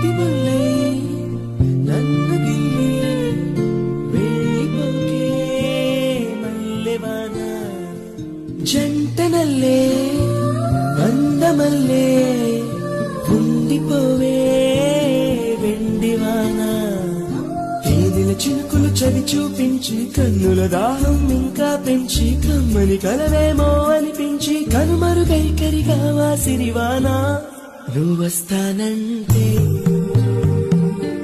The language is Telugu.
బంతి ముల్లై నన్ను గిల్లి వెళ్ళిపోకే మల్లెవాన జంటనల్లే అందమల్లే ఉండిపోవే వెండివాన తేనెల చినుకులు చవి చూపించి కన్నుల దాహం ఇంకా పెంచి కమ్మని కలవేమో అనిపించి కనుమరుగైకరిగా వాసిరివానా నువ్వొస్తానంటే